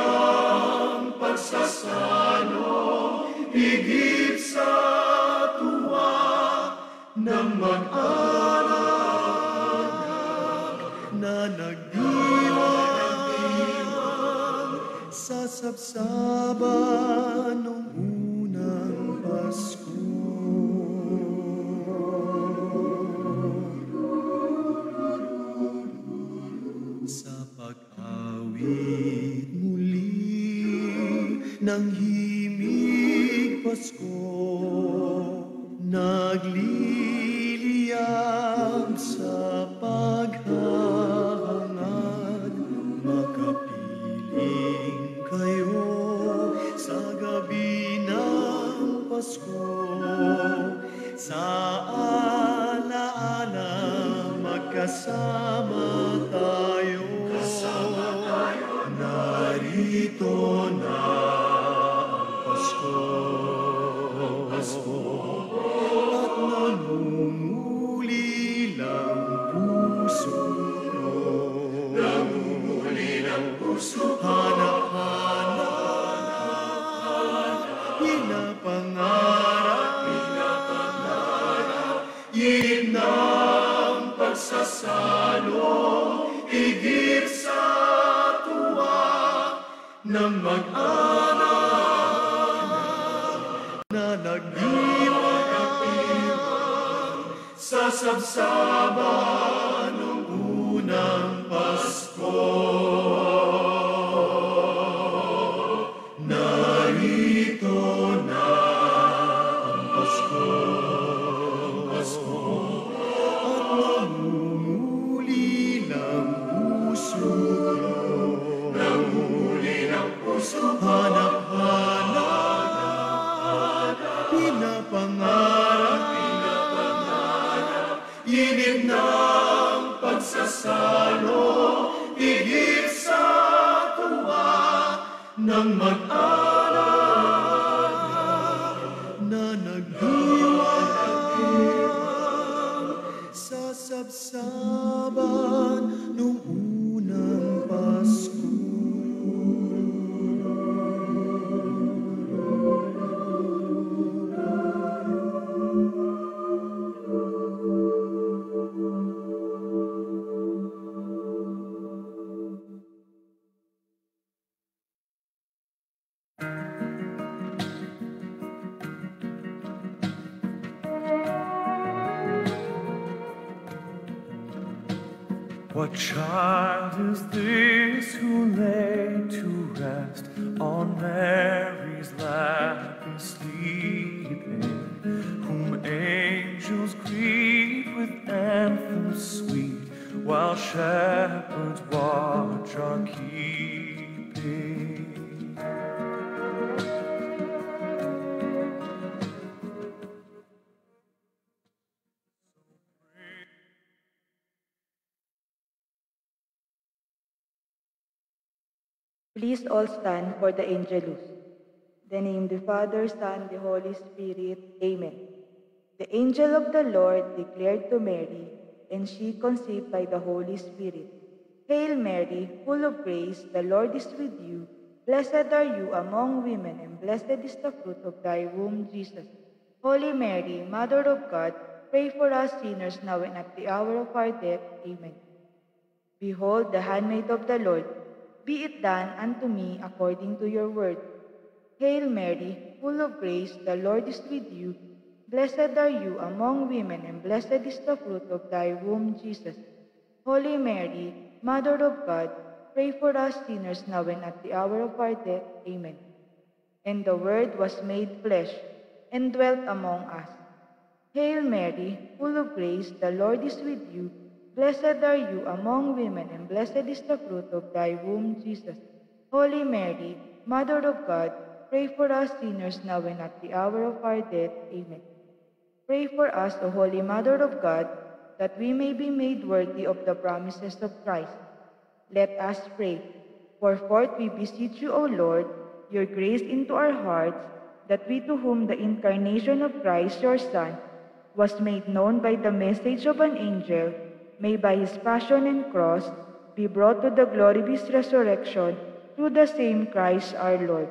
ng pagsasalo, higit sa tuwa ng mag-anak na nagdiwang sa sabsaban ng unang Pasko. Sa pag-awit muli ng himig Pasko, nagliliyab sa paghahangad, makapiling kayo sa gabi ng Pasko. Sa alaala magkasama tayo, narito na ang Pasko. At namumuli lang puso ko, hanap-hanap, pinapangarap, yun ng pagsasalo, higit sa tuwa ng mag-anak na nagdiwang sa sabsaban ng unang Pasko. Narito na ang Pasko, at namumuli ng puso ko, hanap-hanap, pinapangarap, inip ng pagsasalo, higit sa tuwa ng mag-anak na nagdiwang sa sabsaban nung unang Pasko. What child is this who lay to rest on Mary's lap is sleeping, whom angels greet with anthems sweet, while shepherds watch are keeping? Please all stand for the Angelus. In the name of the Father, Son, the Holy Spirit. Amen. The angel of the Lord declared to Mary, and she conceived by the Holy Spirit. Hail Mary, full of grace, the Lord is with you. Blessed are you among women, and blessed is the fruit of thy womb, Jesus. Holy Mary, Mother of God, pray for us sinners now and at the hour of our death. Amen. Behold, the handmaid of the Lord, be it done unto me according to your word. Hail Mary, full of grace, the Lord is with you. Blessed are you among women, and blessed is the fruit of thy womb, Jesus. Holy Mary, Mother of God, pray for us sinners now and at the hour of our death. Amen. And the Word was made flesh, and dwelt among us. Hail Mary, full of grace, the Lord is with you. Blessed are you among women, and blessed is the fruit of thy womb, Jesus. Holy Mary, Mother of God, pray for us sinners now and at the hour of our death. Amen. Pray for us, O Holy Mother of God, that we may be made worthy of the promises of Christ. Let us pray. Pour forth, we beseech you, O Lord, your grace into our hearts, that we to whom the incarnation of Christ, your Son, was made known by the message of an angel, may by his passion and cross be brought to the glory of his resurrection, through the same Christ our Lord.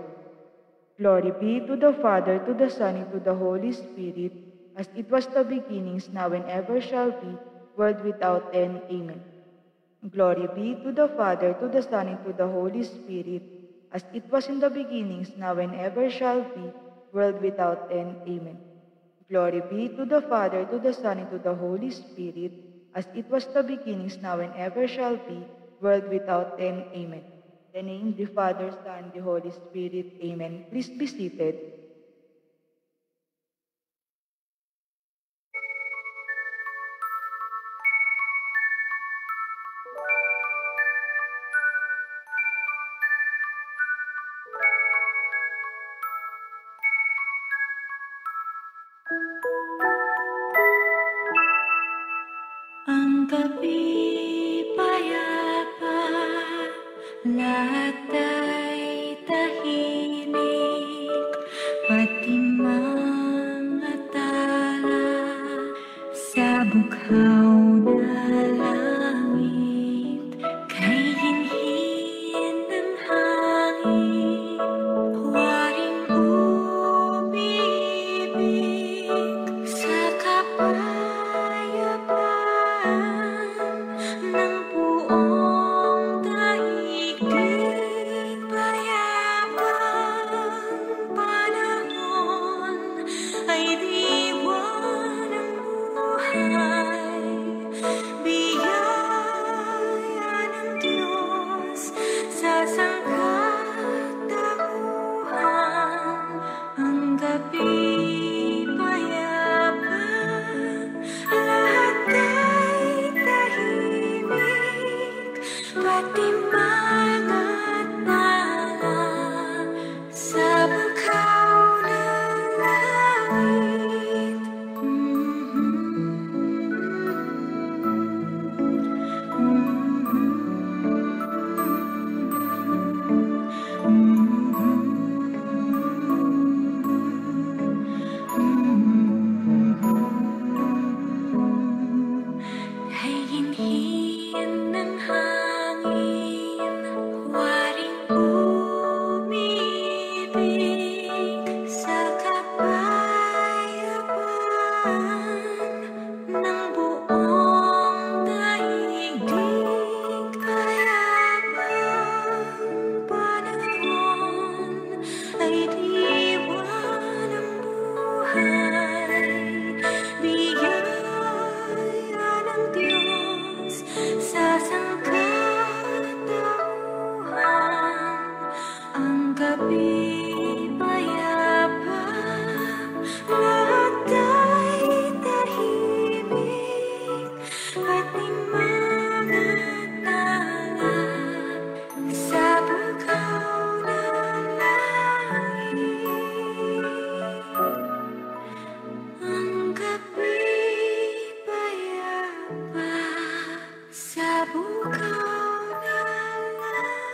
Glory be to the Father, to the Son, and to the Holy Spirit, as it was the beginnings, now and ever shall be, world without end. Amen. Glory be to the Father, to the Son, and to the Holy Spirit, as it was in the beginnings, now and ever shall be, world without end. Amen. Glory be to the Father, to the Son, and to the Holy Spirit, as it was the beginnings, now and ever shall be, world without end. Amen. In the name of the Father, Son, and the Holy Spirit. Amen. Please be seated. Ang gabi payapa, lahat ay tahimik, pati mga tala sa bughaw na langit, kay hinhin ng hangin, waring umibig sa ng buong daigdig, payapang panahon ay diwa ng buhay, biyaya ng Diyos sa sangkatauhan. Ang gabi payapang, lahat ay tahimik, pati mga tala sa bughaw ng langit. Kay hinhin ng hangin, waring umibig sa kapayapaan ng buong daigdig, payapang panahon ay diwa ng buhay, biyaya ng Diyos sa sangkatauhan. Ang gabi payapa, lahat ay tahimik, pati mga tala sa bughaw ng langit. Ang gabi payapa sa bughaw ng langit.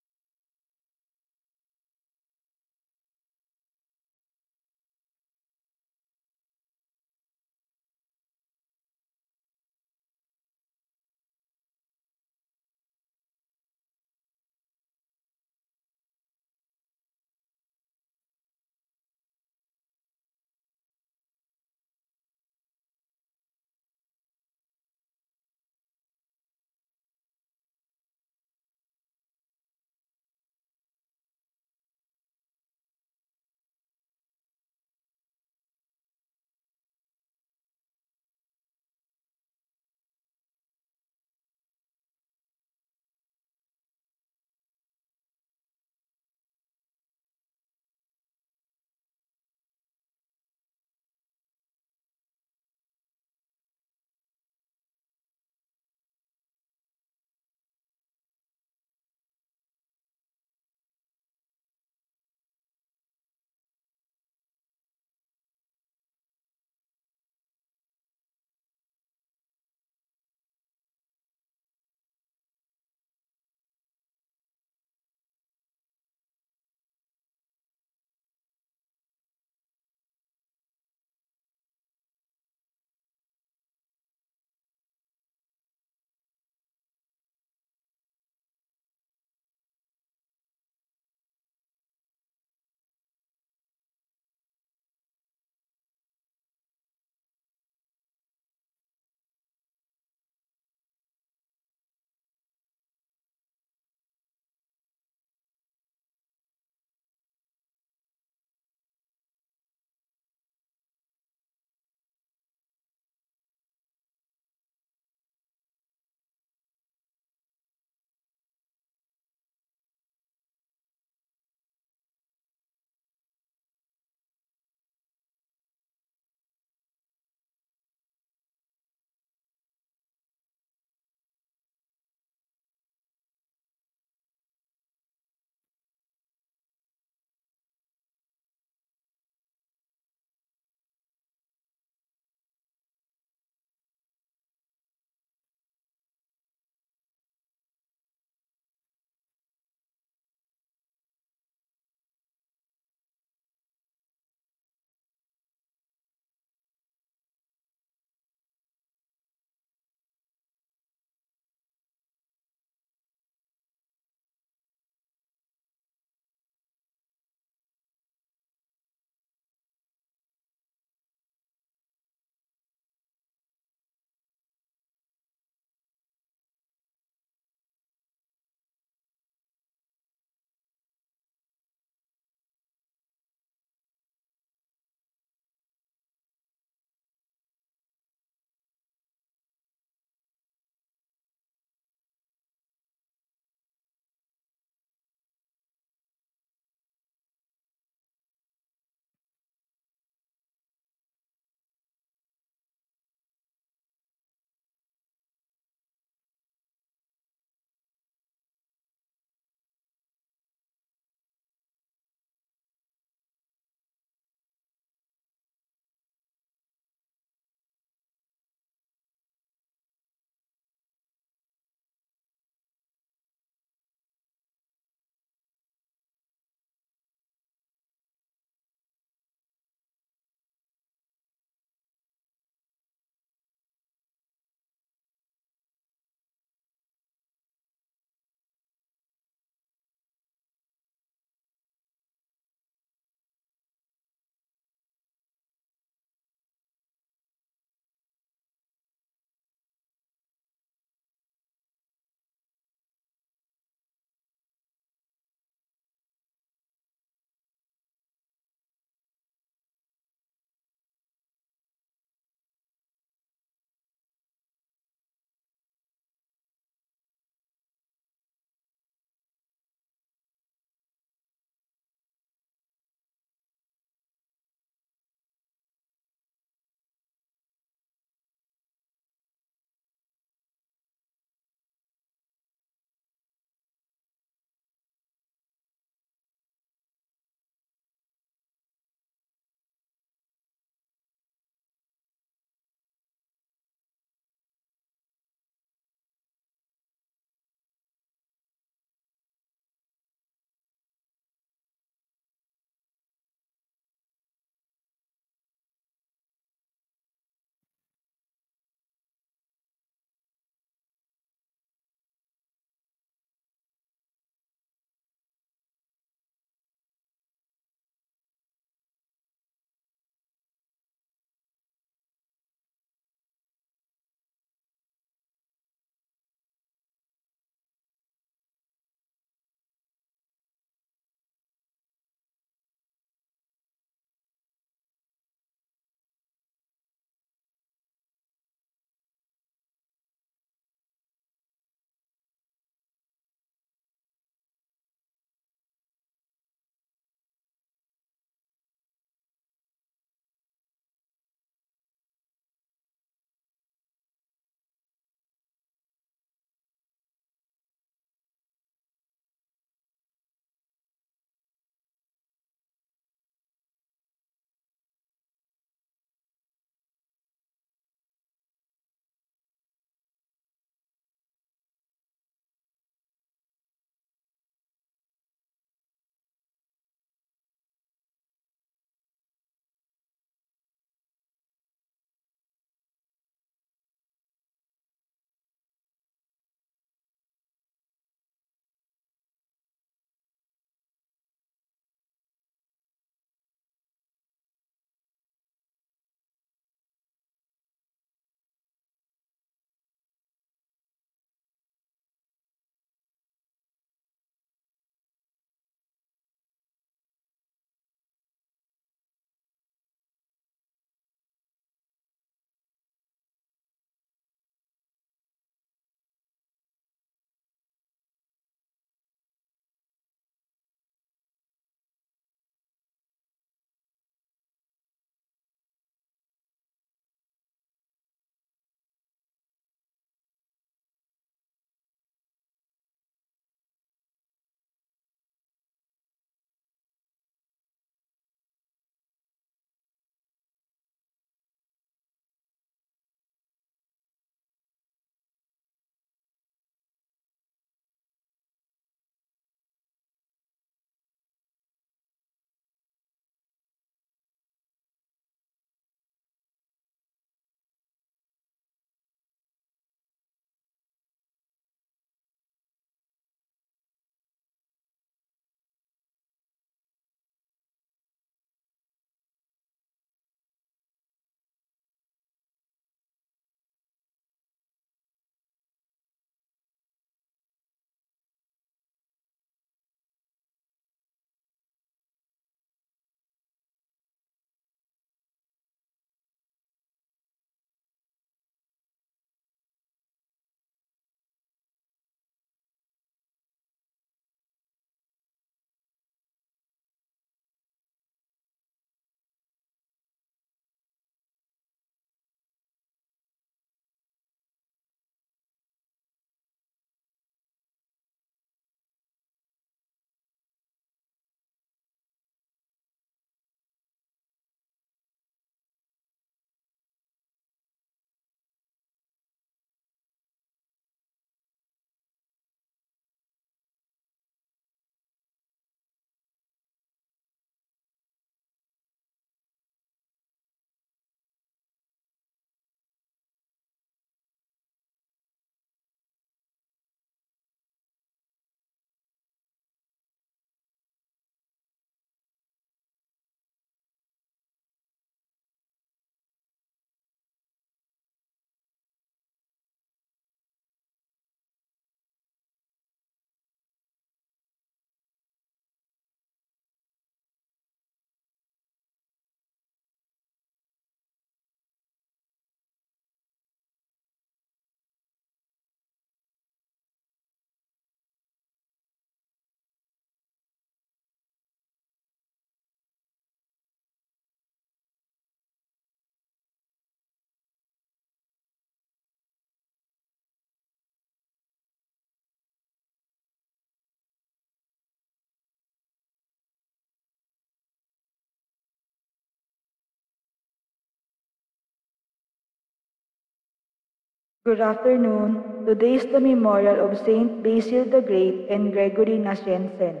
Good afternoon. Today is the memorial of Saint Basil the Great and Gregory Naciancen,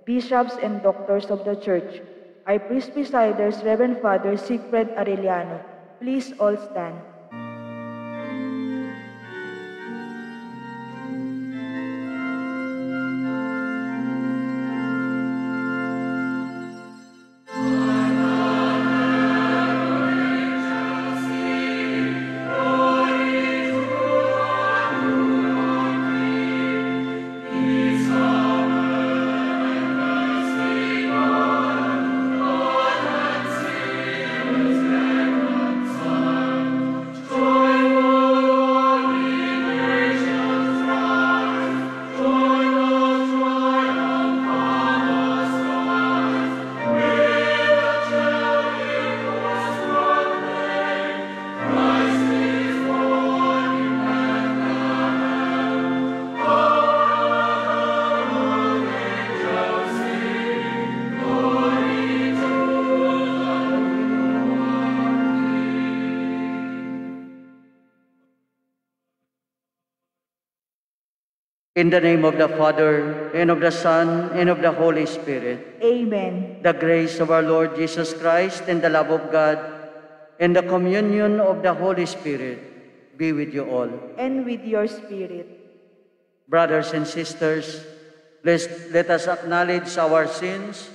bishops and doctors of the Church. Our priest presiders, Reverend Father Siegfried Arellano. Please all stand. In the name of the Father, and of the Son, and of the Holy Spirit, Amen. the grace of our Lord Jesus Christ, and the love of God, and the communion of the Holy Spirit be with you all. And with your spirit. Brothers and sisters, let us acknowledge our sins,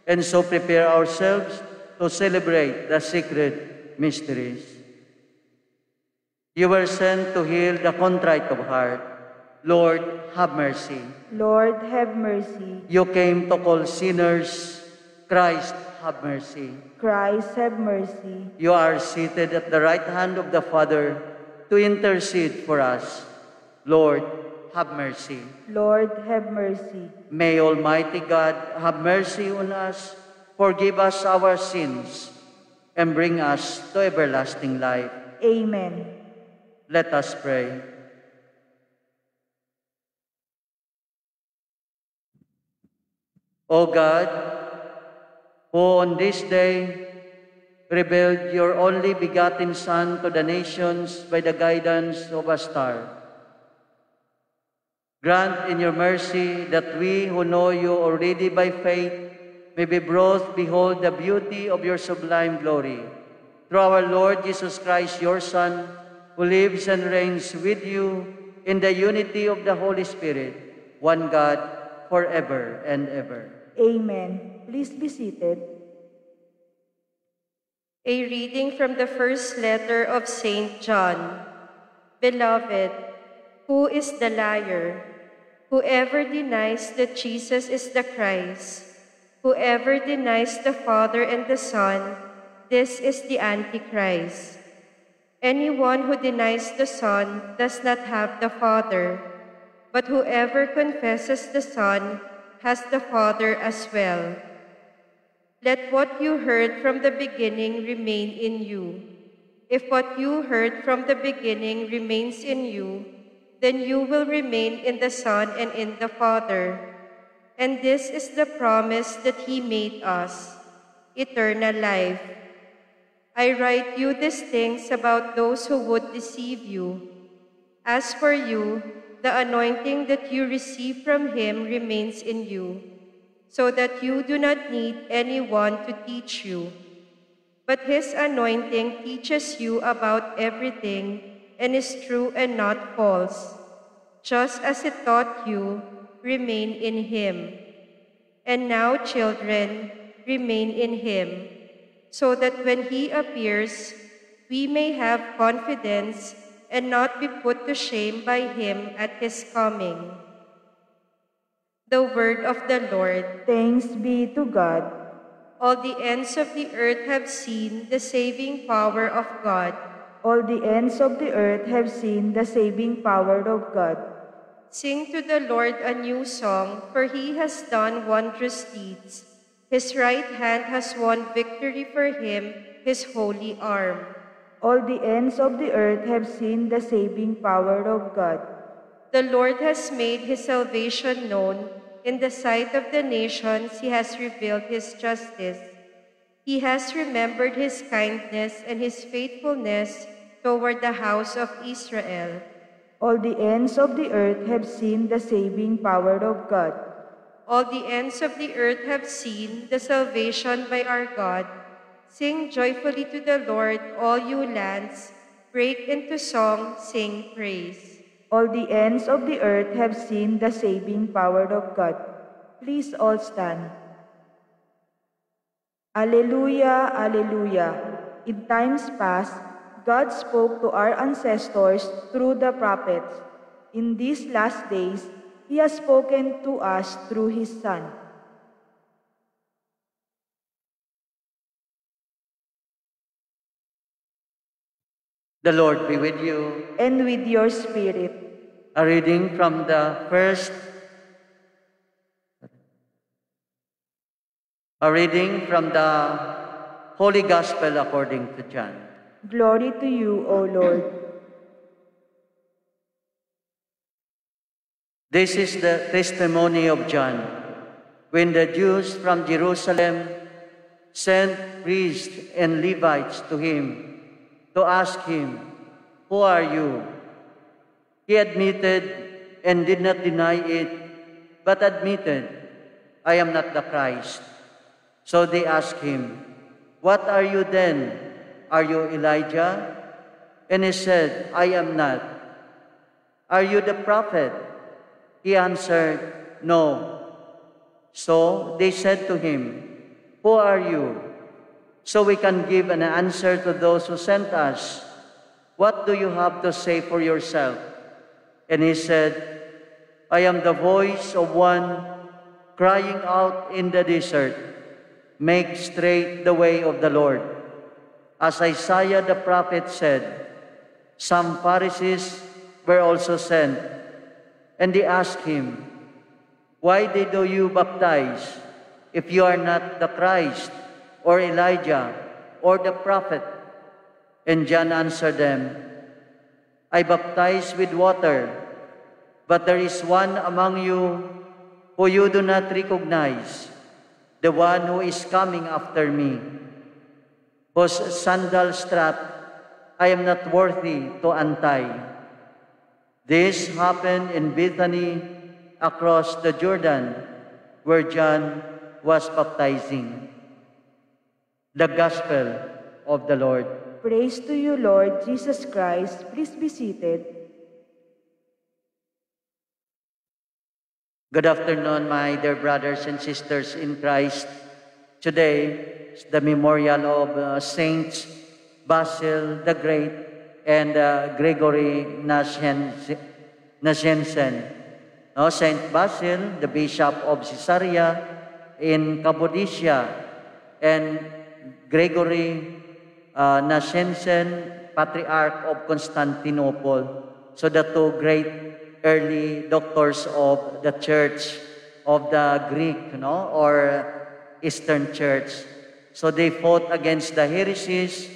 and so prepare ourselves to celebrate the sacred mysteries. You were sent to heal the contrite of heart. Lord, have mercy. Lord, have mercy. You came to call sinners. Christ, have mercy. Christ, have mercy. You are seated at the right hand of the Father to intercede for us. Lord, have mercy. Lord, have mercy. May Almighty God have mercy on us, forgive us our sins, and bring us to everlasting life. Amen. Let us pray. O God, who on this day revealed your only begotten Son to the nations by the guidance of a star, grant in your mercy that we who know you already by faith may be brought to behold the beauty of your sublime glory. Through our Lord Jesus Christ, your Son, who lives and reigns with you in the unity of the Holy Spirit, one God, forever and ever. Amen. Please be seated. A reading from the first letter of St. John. Beloved, who is the liar? Whoever denies that Jesus is the Christ, whoever denies the Father and the Son, this is the Antichrist. Anyone who denies the Son does not have the Father, but whoever confesses the Son has the Father as well. Let what you heard from the beginning remain in you. If what you heard from the beginning remains in you, then you will remain in the Son and in the Father. And this is the promise that He made us, eternal life. I write you these things about those who would deceive you. As for you, the anointing that you receive from Him remains in you, so that you do not need anyone to teach you. But His anointing teaches you about everything and is true and not false. Just as it taught you, remain in Him. And now, children, remain in Him, so that when He appears, we may have confidence and not be put to shame by Him at His coming. The word of the Lord. Thanks be to God. All the ends of the earth have seen the saving power of God. All the ends of the earth have seen the saving power of God. Sing to the Lord a new song, for He has done wondrous deeds. His right hand has won victory for Him, His holy arm. All the ends of the earth have seen the saving power of God. The Lord has made His salvation known. In the sight of the nations, He has revealed His justice. He has remembered His kindness and His faithfulness to toward the house of Israel. All the ends of the earth have seen the saving power of God. All the ends of the earth have seen the salvation by our God. Sing joyfully to the Lord, all you lands. Break into song, sing praise. All the ends of the earth have seen the saving power of God. Please all stand. Alleluia, Alleluia. In times past, God spoke to our ancestors through the prophets. In these last days, He has spoken to us through His Son. The Lord be with you. And with your spirit. A reading from the Holy Gospel according to John. Glory to you, O Lord. This is the testimony of John. When the Jews from Jerusalem sent priests and Levites to him to ask him, "Who are you?" He admitted and did not deny it, but admitted, "I am not the Christ." So they asked him, "What are you then? Are you Elijah?" And he said, "I am not." "Are you the prophet?" He answered, "No." So they said to him, "Who are you? So we can give an answer to those who sent us. What do you have to say for yourself?" And he said, "I am the voice of one crying out in the desert, 'Make straight the way of the Lord.' As Isaiah the prophet said, some Pharisees were also sent, and they asked him, 'Why did you baptize if you are not the Christ, or Elijah, or the prophet?' And John answered them, 'I baptize with water, but there is one among you who you do not recognize, the one who is coming after me, whose sandal strap I am not worthy to untie.' This happened in Bethany across the Jordan, where John was baptizing." The Gospel of the Lord. Praise to you, Lord Jesus Christ. Please be seated. Good afternoon, my dear brothers and sisters in Christ. Today is the memorial of Saints Basil the Great and Gregory Nazianzen. No, Saint Basil, the Bishop of Caesarea in Cappadocia, and Gregory Nazianzen, Patriarch of Constantinople. So the two great early doctors of the Church of the Greek, or Eastern Church. So they fought against the heresies,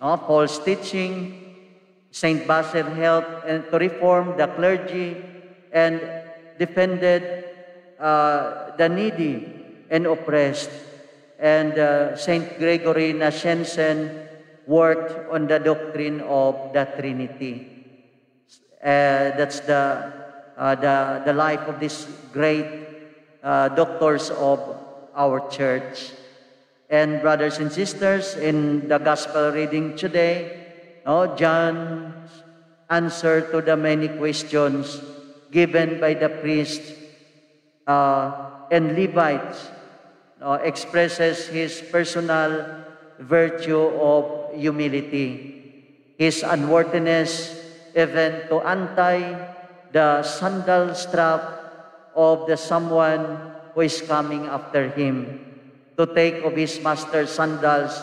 false teaching. Saint Basil helped to reform the clergy and defended the needy and oppressed. And Saint Gregory Nazianzen worked on the doctrine of the Trinity. That's the life of these great doctors of our church. And brothers and sisters, in the gospel reading today, John's answer to the many questions given by the priests and Levites expresses his personal virtue of humility, his unworthiness even to untie the sandal strap of the someone who is coming after him. To take of his master's sandals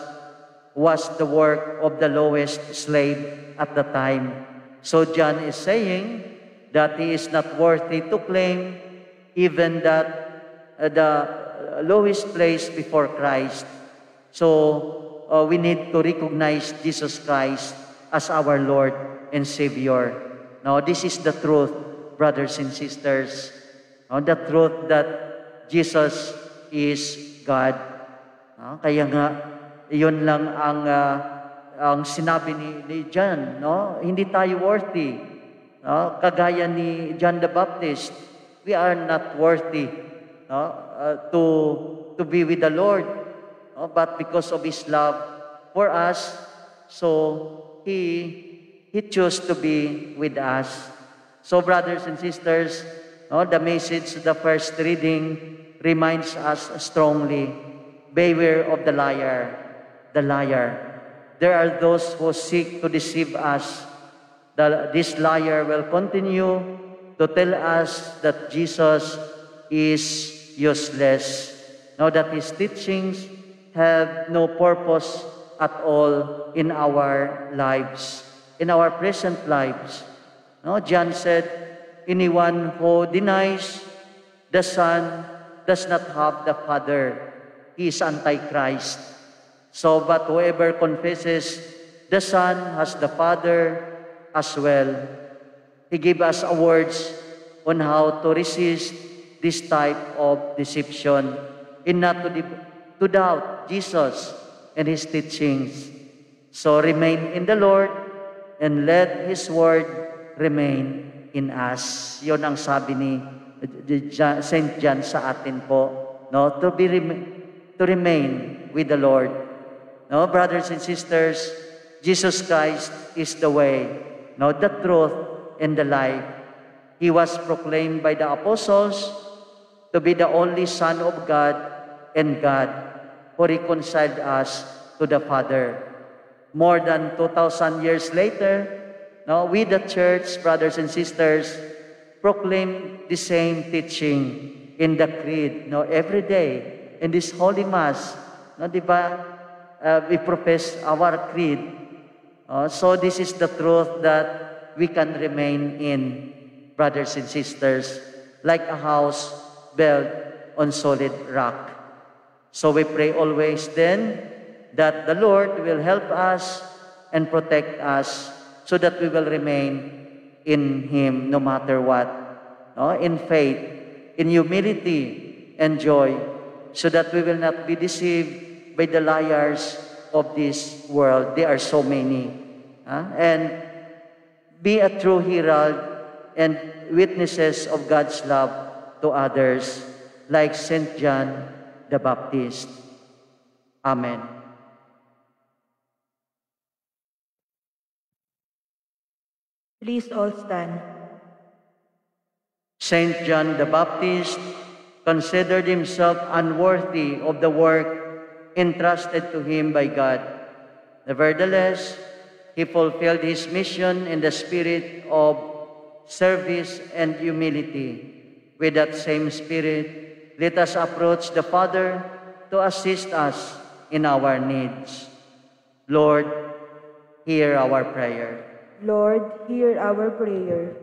was the work of the lowest slave at the time. So John is saying that he is not worthy to claim even that the lowest place before Christ. So we need to recognize Jesus Christ as our Lord and Savior. Now, this is the truth, brothers and sisters. The truth that Jesus is God. Kaya nga, iyon lang ang ang sinabi ni John, no? Hindi tayo worthy. No? Kagaya ni John the Baptist, we are not worthy, no? To be with the Lord. No? But because of His love for us, so He chose to be with us. So brothers and sisters, no, the message of the first reading reminds us strongly, beware of the liar. The liar. There are those who seek to deceive us. This liar will continue to tell us that Jesus is useless. Now that His teachings have no purpose at all in our lives, in our present lives. No, John said, anyone who denies the Son does not have the Father. He is Antichrist. So, but whoever confesses the Son has the Father as well. He gave us words on how to resist this type of deception and not to doubt Jesus and His teachings. So remain in the Lord and let His word remain in us. Yon ang sabi ni St. John sa atin po, no? To remain with the Lord. No, brothers and sisters, Jesus Christ is the way, no, the truth, and the life. He was proclaimed by the apostles to be the only Son of God and God who reconciled us to the Father. More than 2,000 years later, no, we the church, brothers and sisters, proclaim the same teaching in the creed, no, every day in this Holy Mass, no, di ba? We profess our creed. So this is the truth that we can remain in, brothers and sisters, like a house built on solid rock. So we pray always then that the Lord will help us and protect us so that we will remain in Him no matter what, no? In faith, in humility and joy, so that we will not be deceived by the liars of this world. There are so many. And be a true herald and witnesses of God's love to others, like St. John the Baptist. Amen. Please all stand. St. John the Baptist considered himself unworthy of the work entrusted to him by God. Nevertheless, he fulfilled his mission in the spirit of service and humility. With that same spirit, let us approach the Father to assist us in our needs. Lord, hear our prayer. Lord, hear our prayer.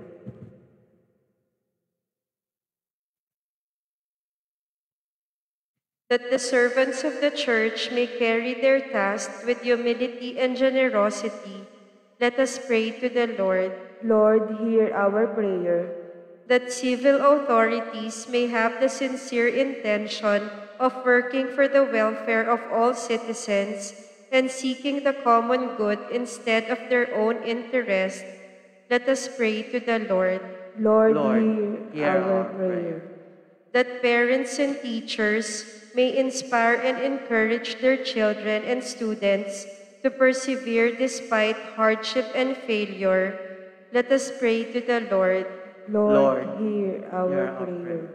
That the servants of the Church may carry their task with humility and generosity, let us pray to the Lord. Lord, hear our prayer. That civil authorities may have the sincere intention of working for the welfare of all citizens and seeking the common good instead of their own interest, let us pray to the Lord. Lord, hear hear our prayer. That parents and teachers may inspire and encourage their children and students to persevere despite hardship and failure, let us pray to the Lord. Lord, hear our prayer.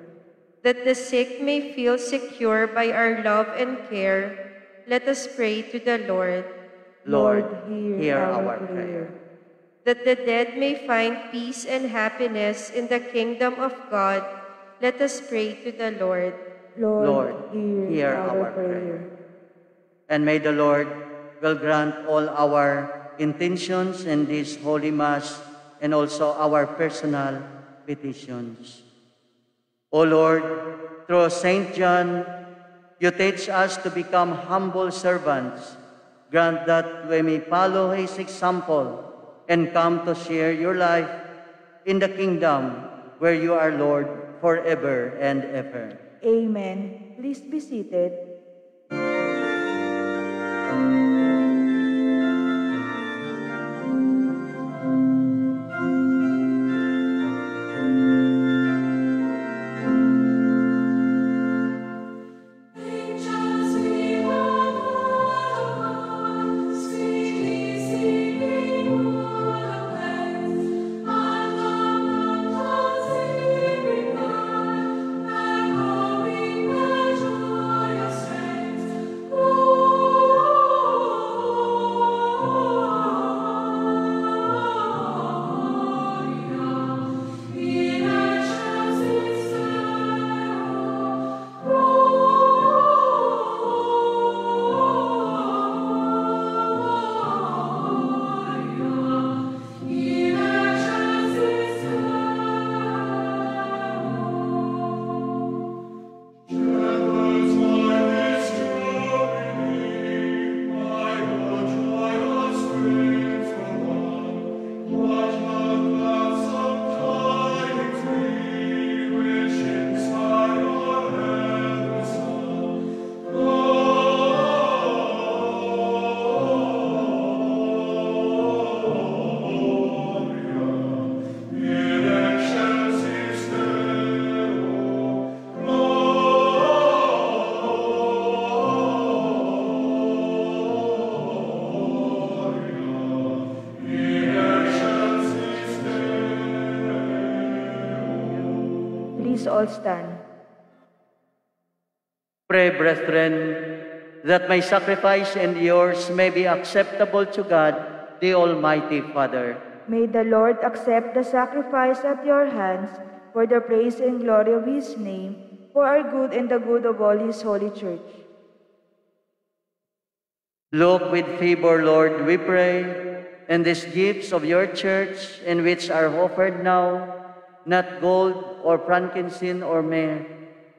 That the sick may feel secure by our love and care, let us pray to the Lord. Lord, hear our prayer. That the dead may find peace and happiness in the kingdom of God, let us pray to the Lord. Lord, hear our prayer. And may the Lord will grant all our intentions in this Holy Mass and also our personal petitions. O Lord, through St. John, you teach us to become humble servants. Grant that we may follow his example and come to share your life in the kingdom where you are Lord forever and ever. Amen. Please be seated. Please all stand. Pray, brethren, that my sacrifice and yours may be acceptable to God, the Almighty Father. May the Lord accept the sacrifice at your hands for the praise and glory of his name, for our good and the good of all his holy church. Look with favor, Lord, we pray, and these gifts of your church, in which are offered now, not gold or frankincense or myrrh,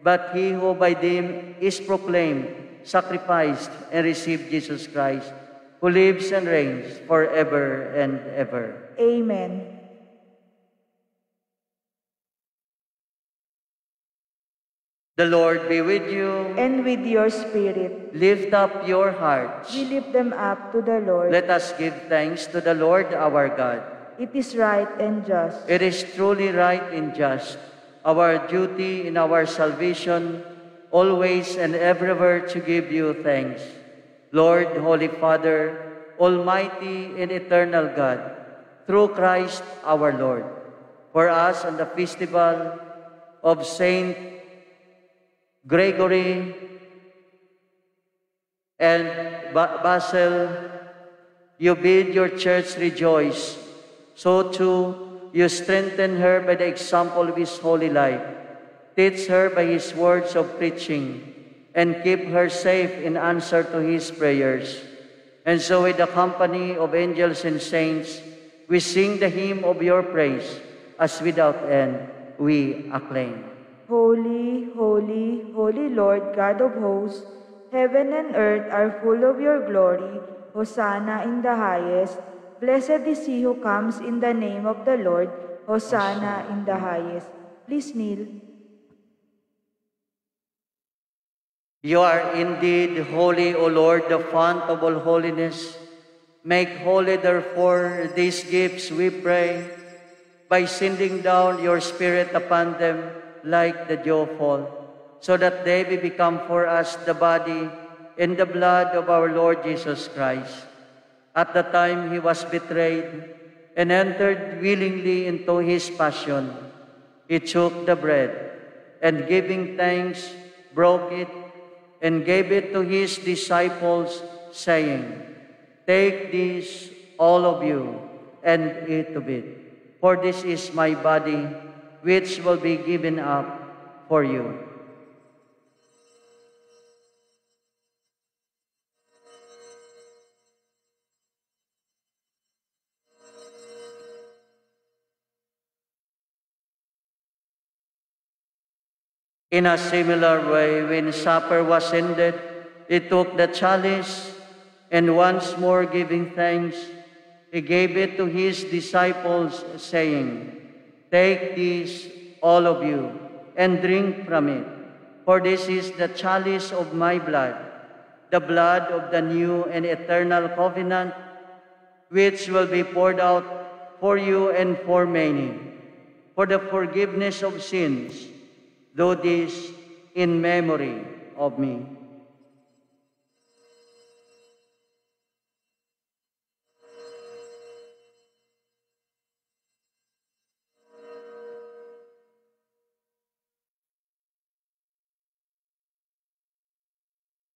but he who by them is proclaimed, sacrificed, and received Jesus Christ, who lives and reigns forever and ever. Amen. The Lord be with you. And with your spirit, Lift up your hearts. we lift them up to the Lord. Let us give thanks to the Lord our God. It is right and just. It is truly right and just, our duty in our salvation, always and everywhere to give you thanks. Lord, Holy Father, Almighty and eternal God, through Christ our Lord, for us on the festival of Saint Gregory and Basil, you bid your church rejoice. So too, you strengthen her by the example of his holy life. Teach her by his words of preaching, and keep her safe in answer to his prayers. And so with the company of angels and saints, we sing the hymn of your praise, as without end we acclaim. Holy, holy, holy Lord, God of hosts, heaven and earth are full of your glory. Hosanna in the highest. Blessed is he who comes in the name of the Lord. Hosanna in the highest. Please kneel. You are indeed holy, O Lord, the fount of all holiness. Make holy, therefore, these gifts, we pray, by sending down your Spirit upon them like the dewfall, so that they may become for us the body and the blood of our Lord Jesus Christ. At the time he was betrayed and entered willingly into his passion, he took the bread, and giving thanks, broke it, and gave it to his disciples, saying, Take this, all of you, and eat of it, for this is my body, which will be given up for you. In a similar way, when supper was ended, he took the chalice, and once more giving thanks, he gave it to his disciples, saying, Take this, all of you, and drink from it, for this is the chalice of my blood, the blood of the new and eternal covenant, which will be poured out for you and for many, for the forgiveness of sins. Do this in memory of me.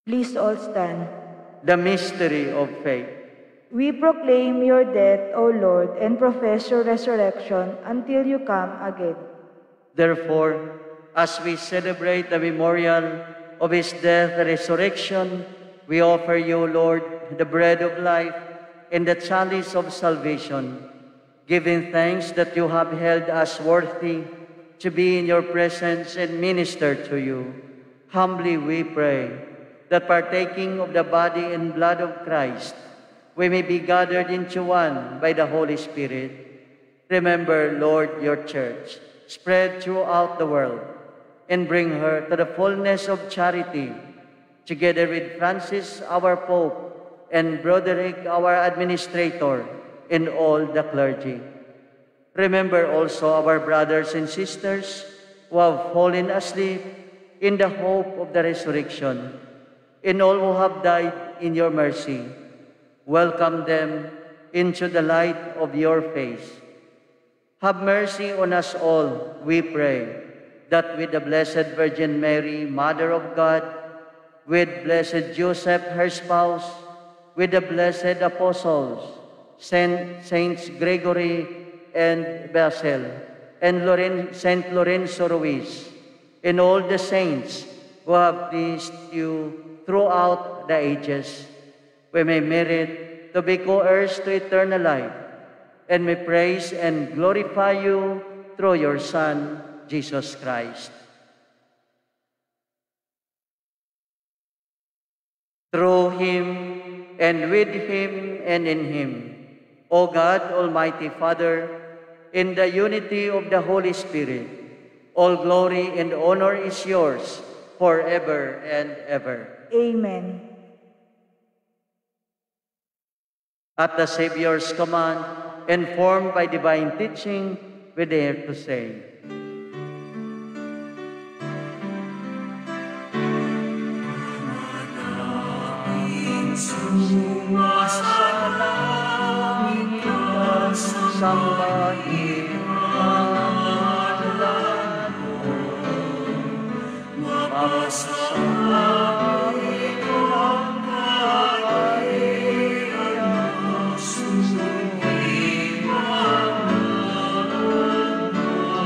Please all stand. The mystery of faith. We proclaim your death, O Lord, and profess your resurrection until you come again. Therefore, as we celebrate the memorial of his death and resurrection, we offer you, Lord, the bread of life and the chalice of salvation, giving thanks that you have held us worthy to be in your presence and minister to you. Humbly we pray that partaking of the body and blood of Christ, we may be gathered into one by the Holy Spirit. Remember, Lord, your church, spread throughout the world, and bring her to the fullness of charity, together with Francis, our Pope, and Broderick, our administrator, and all the clergy. Remember also our brothers and sisters who have fallen asleep in the hope of the resurrection, and all who have died in your mercy. Welcome them into the light of your face. Have mercy on us all, we pray, that with the Blessed Virgin Mary, Mother of God, with Blessed Joseph, her spouse, with the blessed apostles, Saints Gregory and Basil, and Saint Lorenzo Ruiz, and all the saints who have pleased you throughout the ages, we may merit to be co-heirs to eternal life, and may praise and glorify you through your Son, Jesus Christ. Through Him, and with Him, and in Him, O God, Almighty Father, in the unity of the Holy Spirit, all glory and honor is yours forever and ever. Amen. At the Savior's command, informed by divine teaching, we dare to say, Sumasalangit ka sa sambahin pangalan mo, mapasawain ang kaharian, susungin ang naroon mo.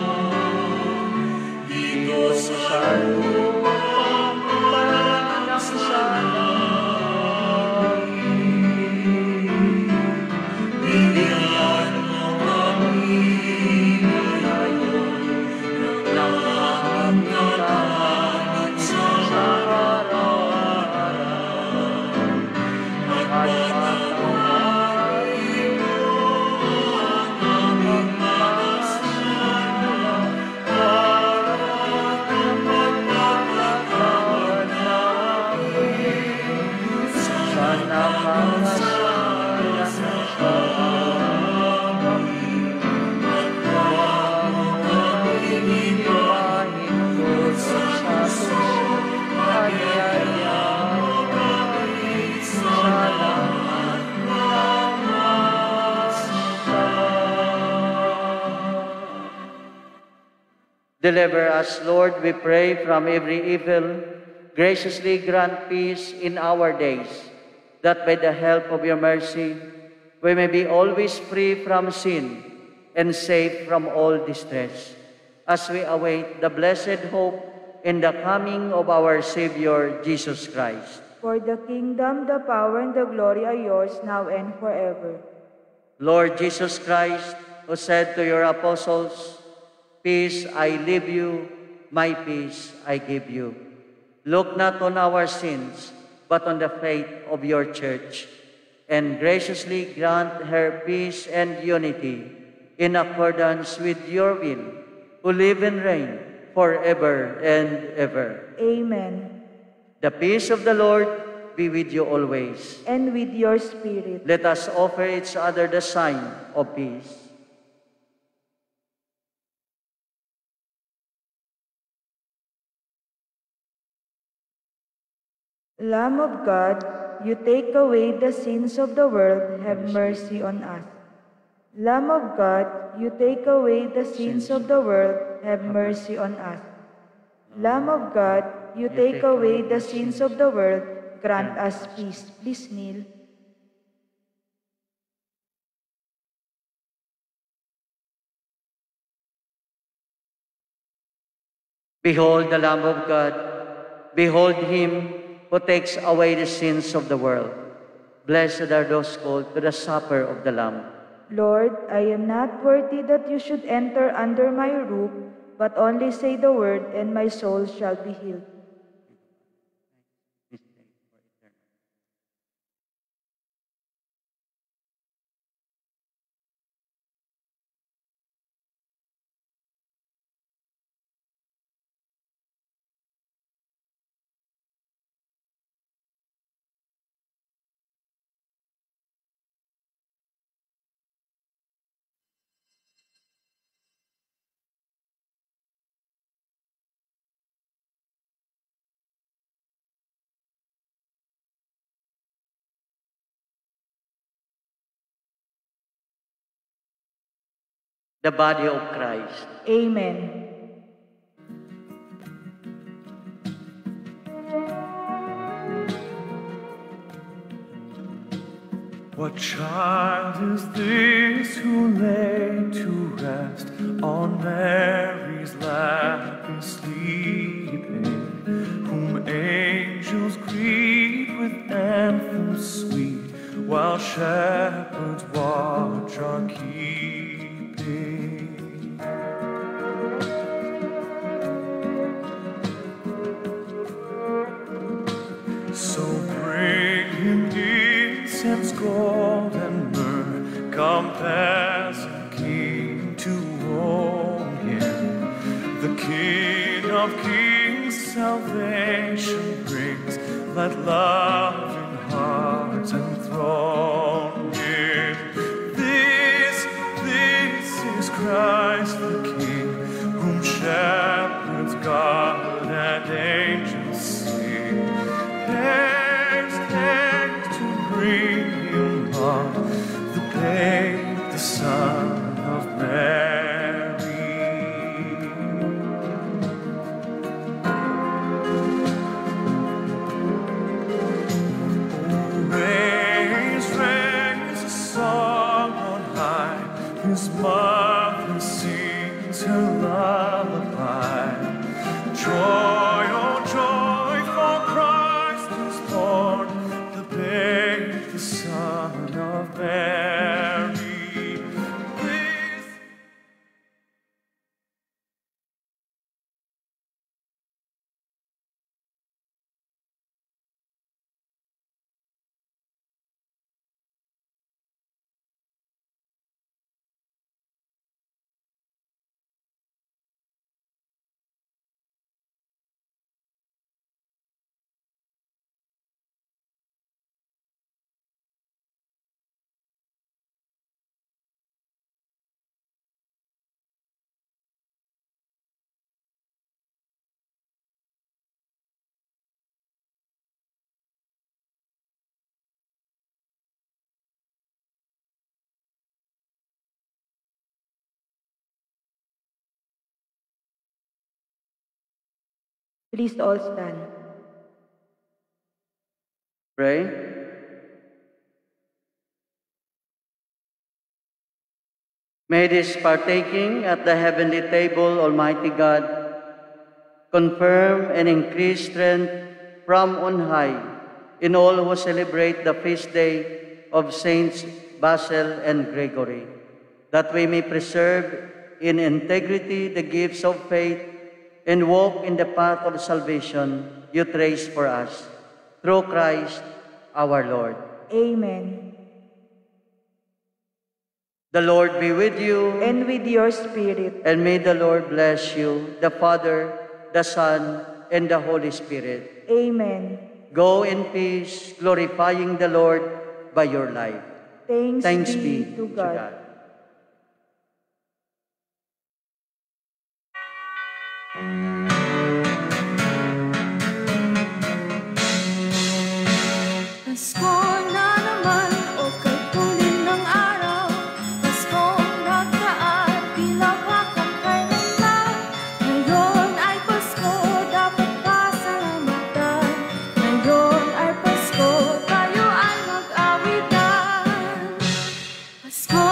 Dito sa lupang panagsasalangit, bigyan mo kami ngayon ng lahat na langit sa araw-araw. At patawarin mo ang aming mga sala para kapag-pagpapatawad namin sa nakakasala sa amin. At huwag mo kami ipahinggol sa susunod at yayaan mo kami sa lahat ng masama. Deliver us, Lord, we pray, from every evil. Graciously grant peace in our days, that by the help of your mercy, we may be always free from sin and safe from all distress, as we await the blessed hope in the coming of our Savior, Jesus Christ. For the kingdom, the power, and the glory are yours now and forever. Lord Jesus Christ, who said to your apostles, "Peace I leave you, my peace I give you," look not on our sins, but on the faith of your church, and graciously grant her peace and unity in accordance with your will, who live and reign forever and ever. Amen. The peace of the Lord be with you always. And with your spirit. Let us offer each other the sign of peace. Lamb of God, you take away the sins of the world, have mercy on us. Lamb of God, you take away the sins of the world, have mercy on us. Lamb of God, you take away the sins of the world, grant us peace. Please kneel. Behold the Lamb of God. Behold him who takes away the sins of the world. Blessed are those called to the supper of the Lamb. Lord, I am not worthy that you should enter under my roof, but only say the word, and my soul shall be healed. The body of Christ. Amen. What child is this who lay to rest on Mary's lap is sleeping, whom angels greet with anthems sweet, while shepherds watch are keeping? So bring him incense, gold, and myrrh, compass and King to own him. The King of Kings salvation brings, let loving hearts enthrone him. This is Christ the King, whom shepherds guard and angels sing. Haste to bring him on, the babe, the Son of Mary. Oh, raise a song on high, his mother sings her lullaby. Joy, oh joy, for Christ is born, the babe, the Son of Mary. This Please all stand. Pray. May this partaking at the heavenly table, Almighty God, confirm and increase strength from on high in all who celebrate the feast day of Saints Basil and Gregory, that we may preserve in integrity the gifts of faith and walk in the path of salvation you trace for us. Through Christ our Lord. Amen. The Lord be with you. And with your spirit. And may the Lord bless you, the Father, the Son, and the Holy Spirit. Amen. Go in peace, glorifying the Lord by your life. Thanks be to God. Pasko na naman o kagulin ng araw, Paskong nagdaan, tila pa kang kailanman. Ngayon ay Pasko, dapat pasalamatan. Ngayon ay Pasko, tayo ay mag-awitan. Pasko